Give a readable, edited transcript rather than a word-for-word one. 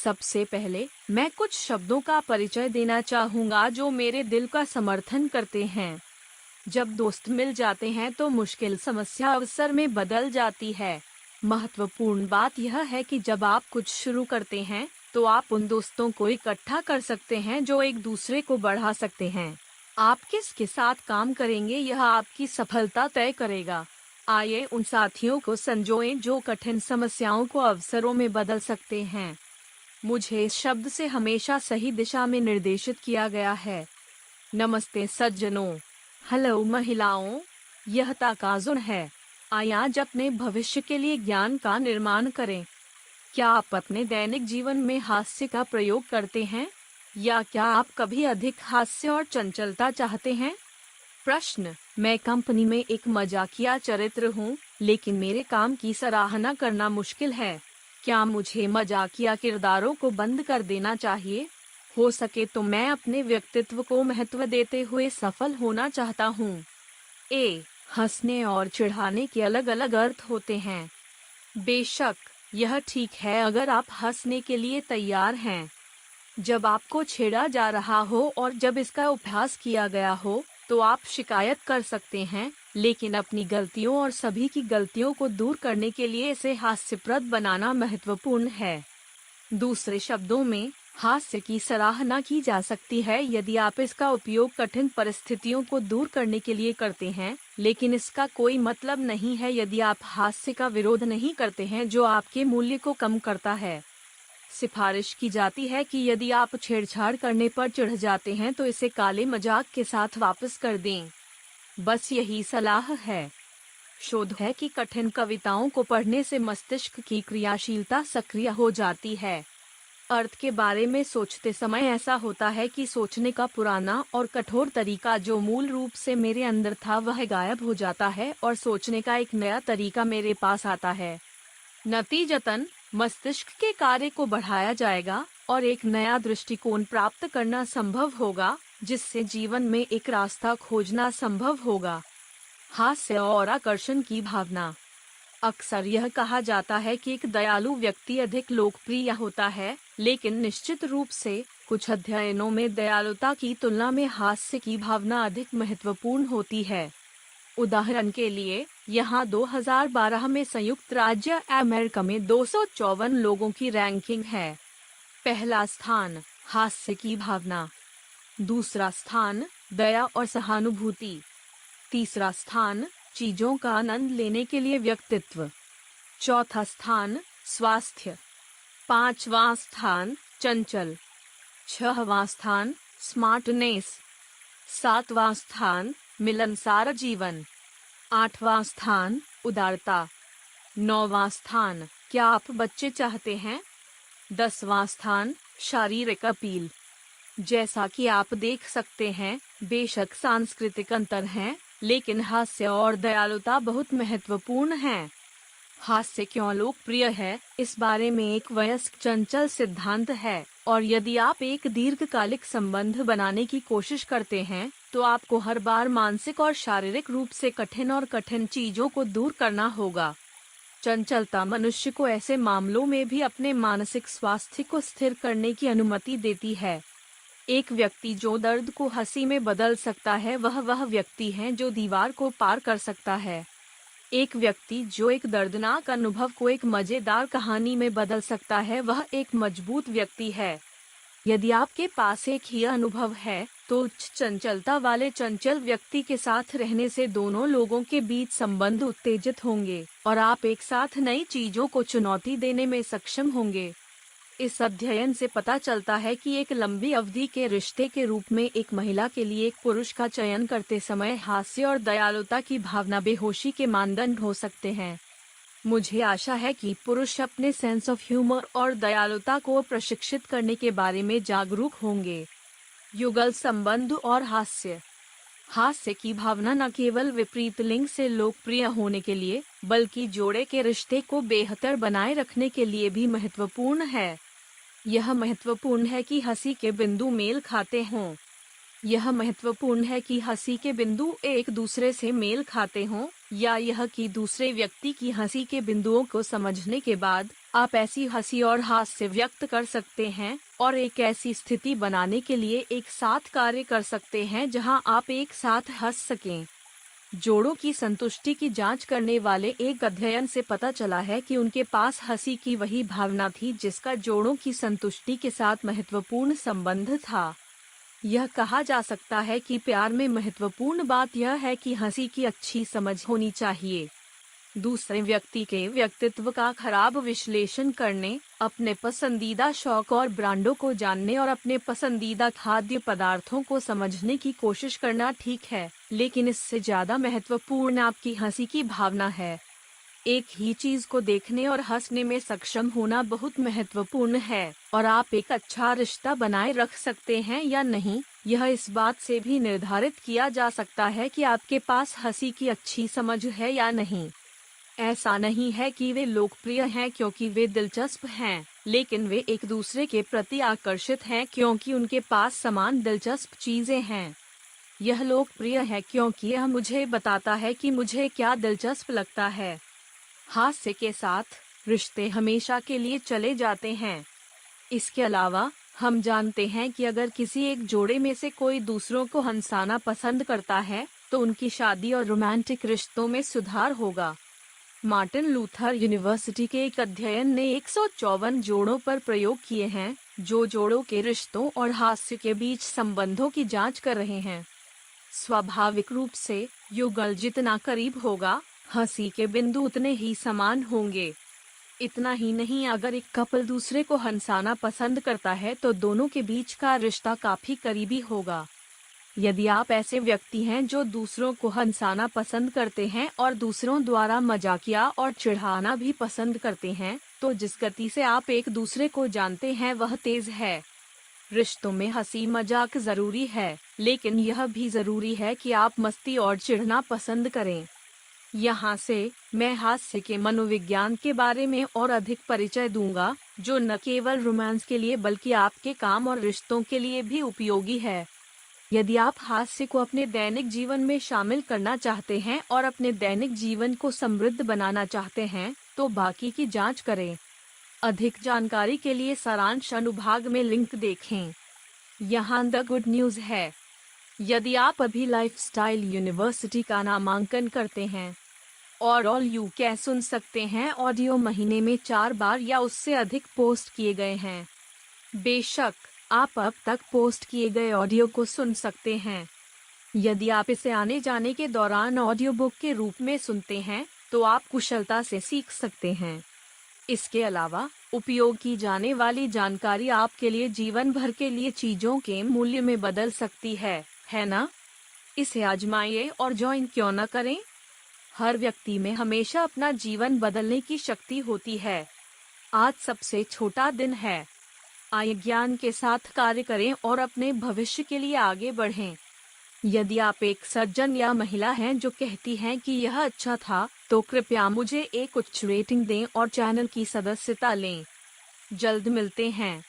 सबसे पहले मैं कुछ शब्दों का परिचय देना चाहूँगा जो मेरे दिल का समर्थन करते हैं। जब दोस्त मिल जाते हैं तो मुश्किल समस्या अवसर में बदल जाती है। महत्वपूर्ण बात यह है कि जब आप कुछ शुरू करते हैं तो आप उन दोस्तों को इकट्ठा कर सकते हैं जो एक दूसरे को बढ़ा सकते हैं। आप किसके साथ काम करेंगे यह आपकी सफलता तय करेगा। आइए उन साथियों को संजोएं जो कठिन समस्याओं को अवसरों में बदल सकते हैं। मुझे इस शब्द से हमेशा सही दिशा में निर्देशित किया गया है। नमस्ते सज्जनों, हेलो महिलाओं, यह ताकाजुन है। आइए आज अपने भविष्य के लिए ज्ञान का निर्माण करें। क्या आप अपने दैनिक जीवन में हास्य का प्रयोग करते हैं या क्या आप कभी अधिक हास्य और चंचलता चाहते हैं? प्रश्न, मैं कंपनी में एक मजाकिया चरित्र हूँ, लेकिन मेरे काम की सराहना करना मुश्किल है। क्या मुझे मजाकिया किरदारों को बंद कर देना चाहिए? हो सके तो मैं अपने व्यक्तित्व को महत्व देते हुए सफल होना चाहता हूँ। ए, हंसने और चिढ़ाने के अलग अलग अर्थ होते हैं। बेशक, यह ठीक है अगर आप हंसने के लिए तैयार हैं। जब आपको छेड़ा जा रहा हो और जब इसका अभ्यास किया गया हो, तो आप शिकायत कर सकते हैं, लेकिन अपनी गलतियों और सभी की गलतियों को दूर करने के लिए इसे हास्यप्रद बनाना महत्वपूर्ण है। दूसरे शब्दों में, हास्य की सराहना की जा सकती है यदि आप इसका उपयोग कठिन परिस्थितियों को दूर करने के लिए करते हैं, लेकिन इसका कोई मतलब नहीं है यदि आप हास्य का विरोध नहीं करते हैं जो आपके मूल्य को कम करता है। सिफारिश की जाती है कि यदि आप छेड़छाड़ करने पर चिढ़ जाते हैं तो इसे काले मजाक के साथ वापस कर दें। बस यही सलाह है। शोध है कि कठिन कविताओं को पढ़ने से मस्तिष्क की क्रियाशीलता सक्रिय हो जाती है। अर्थ के बारे में सोचते समय ऐसा होता है कि सोचने का पुराना और कठोर तरीका जो मूल रूप से मेरे अंदर था वह गायब हो जाता है और सोचने का एक नया तरीका मेरे पास आता है। नतीजतन मस्तिष्क के कार्य को बढ़ाया जाएगा और एक नया दृष्टिकोण प्राप्त करना संभव होगा, जिससे जीवन में एक रास्ता खोजना संभव होगा। हास्य और आकर्षण की भावना। अक्सर यह कहा जाता है कि एक दयालु व्यक्ति अधिक लोकप्रिय होता है, लेकिन निश्चित रूप से कुछ अध्ययनों में दयालुता की तुलना में हास्य की भावना अधिक महत्वपूर्ण होती है। उदाहरण के लिए, यहाँ 2012 में संयुक्त राज्य अमेरिका में 254 लोगों की रैंकिंग है। पहला स्थान, हास्य की भावना। दूसरा स्थान, दया और सहानुभूति। तीसरा स्थान, चीजों का आनंद लेने के लिए व्यक्तित्व। चौथा स्थान, स्वास्थ्य। पांचवा स्थान, चंचल। छठवां स्थान, स्मार्टनेस। सातवां स्थान, मिलनसार जीवन। आठवां स्थान, उदारता। नौवां स्थान, क्या आप बच्चे चाहते हैं? 10वां स्थान, शारीरिक अपील। जैसा कि आप देख सकते हैं, बेशक सांस्कृतिक अंतर हैं, लेकिन हास्य और दयालुता बहुत महत्वपूर्ण हैं। हास्य क्यों लोकप्रिय है, इस बारे में एक वयस्क चंचल सिद्धांत है, और यदि आप एक दीर्घकालिक संबंध बनाने की कोशिश करते हैं, तो आपको हर बार मानसिक और शारीरिक रूप से कठिन चीजों को दूर करना होगा। चंचलता मनुष्य को ऐसे मामलों में भी अपने मानसिक स्वास्थ्य को स्थिर करने की अनुमति देती है। एक व्यक्ति जो दर्द को हंसी में बदल सकता है वह व्यक्ति है जो दीवार को पार कर सकता है। एक व्यक्ति जो एक दर्दनाक अनुभव को एक मजेदार कहानी में बदल सकता है वह एक मजबूत व्यक्ति है। यदि आपके पास एक ही अनुभव है, तो उच्च चंचलता वाले चंचल व्यक्ति के साथ रहने से दोनों लोगों के बीच संबंध उत्तेजित होंगे और आप एक साथ नई चीजों को चुनौती देने में सक्षम होंगे। इस अध्ययन से पता चलता है कि एक लंबी अवधि के रिश्ते के रूप में एक महिला के लिए एक पुरुष का चयन करते समय हास्य और दयालुता की भावना बेहोशी के मानदंड हो सकते हैं। मुझे आशा है कि पुरुष अपने सेंस ऑफ ह्यूमर और दयालुता को प्रशिक्षित करने के बारे में जागरूक होंगे। युगल संबंध और हास्य। हास्य की भावना न केवल विपरीत लिंग से लोकप्रिय होने के लिए, बल्कि जोड़े के रिश्ते को बेहतर बनाए रखने के लिए भी महत्वपूर्ण है। यह महत्वपूर्ण है कि हंसी के बिंदु मेल खाते हों। यह महत्वपूर्ण है कि हंसी के बिंदु एक दूसरे से मेल खाते हों, या यह कि दूसरे व्यक्ति की हंसी के बिंदुओं को समझने के बाद आप ऐसी हंसी और हास्य व्यक्त कर सकते हैं और एक ऐसी स्थिति बनाने के लिए एक साथ कार्य कर सकते हैं जहां आप एक साथ हंस सकें। जोड़ों की संतुष्टि की जांच करने वाले एक अध्ययन से पता चला है कि उनके पास हंसी की वही भावना थी जिसका जोड़ों की संतुष्टि के साथ महत्वपूर्ण संबंध था। यह कहा जा सकता है कि प्यार में महत्वपूर्ण बात यह है कि हंसी की अच्छी समझ होनी चाहिए। दूसरे व्यक्ति के व्यक्तित्व का खराब विश्लेषण करने, अपने पसंदीदा शौक और ब्रांडों को जानने और अपने पसंदीदा खाद्य पदार्थों को समझने की कोशिश करना ठीक है, लेकिन इससे ज्यादा महत्वपूर्ण आपकी हंसी की भावना है। एक ही चीज को देखने और हंसने में सक्षम होना बहुत महत्वपूर्ण है, और आप एक अच्छा रिश्ता बनाए रख सकते हैं या नहीं, यह इस बात से भी निर्धारित किया जा सकता है कि आपके पास हंसी की अच्छी समझ है या नहीं। ऐसा नहीं है कि वे लोकप्रिय हैं क्योंकि वे दिलचस्प हैं, लेकिन वे एक दूसरे के प्रति आकर्षित हैं क्योंकि उनके पास समान दिलचस्प चीजें हैं। यह लोकप्रिय है क्योंकि यह मुझे बताता है कि मुझे क्या दिलचस्प लगता है। हास्य के साथ रिश्ते हमेशा के लिए चले जाते हैं। इसके अलावा हम जानते हैं कि अगर किसी एक जोड़े में से कोई दूसरों को हंसाना पसंद करता है, तो उनकी शादी और रोमांटिक रिश्तों में सुधार होगा। मार्टिन लूथर यूनिवर्सिटी के एक अध्ययन ने 154 जोड़ों पर प्रयोग किए हैं, जो जोड़ों के रिश्तों और हास्य के बीच संबंधों की जांच कर रहे हैं। स्वाभाविक रूप से युगल जितना करीब होगा, हंसी के बिंदु उतने ही समान होंगे। इतना ही नहीं, अगर एक कपल दूसरे को हंसाना पसंद करता है तो दोनों के बीच का रिश्ता काफी करीबी होगा। यदि आप ऐसे व्यक्ति हैं जो दूसरों को हंसाना पसंद करते हैं और दूसरों द्वारा मजाकिया और चिढ़ाना भी पसंद करते हैं, तो जिस गति से आप एक दूसरे को जानते हैं वह तेज है। रिश्तों में हंसी मजाक जरूरी है, लेकिन यह भी जरूरी है कि आप मस्ती और चिढ़ना पसंद करें। यहाँ से मैं हास्य के मनोविज्ञान के बारे में और अधिक परिचय दूंगा, जो न केवल रोमांस के लिए बल्कि आपके काम और रिश्तों के लिए भी उपयोगी है। यदि आप हास्य को अपने दैनिक जीवन में शामिल करना चाहते हैं और अपने दैनिक जीवन को समृद्ध बनाना चाहते हैं, तो बाकी की जांच करें। अधिक जानकारी के लिए सारांश अनुभाग में लिंक देखें। यहाँ द गुड न्यूज़ है। यदि आप अभी लाइफस्टाइल यूनिवर्सिटी का नामांकन करते हैं और ऑल यू कैन सुन सकते हैं ऑडियो महीने में 4 बार या उससे अधिक पोस्ट किए गए हैं। बेशक आप अब तक पोस्ट किए गए ऑडियो को सुन सकते हैं। यदि आप इसे आने जाने के दौरान ऑडियो बुक के रूप में सुनते हैं, तो आप कुशलता से सीख सकते हैं। इसके अलावा उपयोग की जाने वाली जानकारी आपके लिए जीवन भर के लिए चीजों के मूल्य में बदल सकती है ना? इसे आजमाइए और ज्वाइन क्यों न करें? हर व्यक्ति में हमेशा अपना जीवन बदलने की शक्ति होती है। आज सबसे छोटा दिन है। आइए ज्ञान के साथ कार्य करें और अपने भविष्य के लिए आगे बढ़ें। यदि आप एक सज्जन या महिला हैं जो कहती हैं कि यह अच्छा था, तो कृपया मुझे एक उच्च रेटिंग दें और चैनल की सदस्यता लें। जल्द मिलते हैं।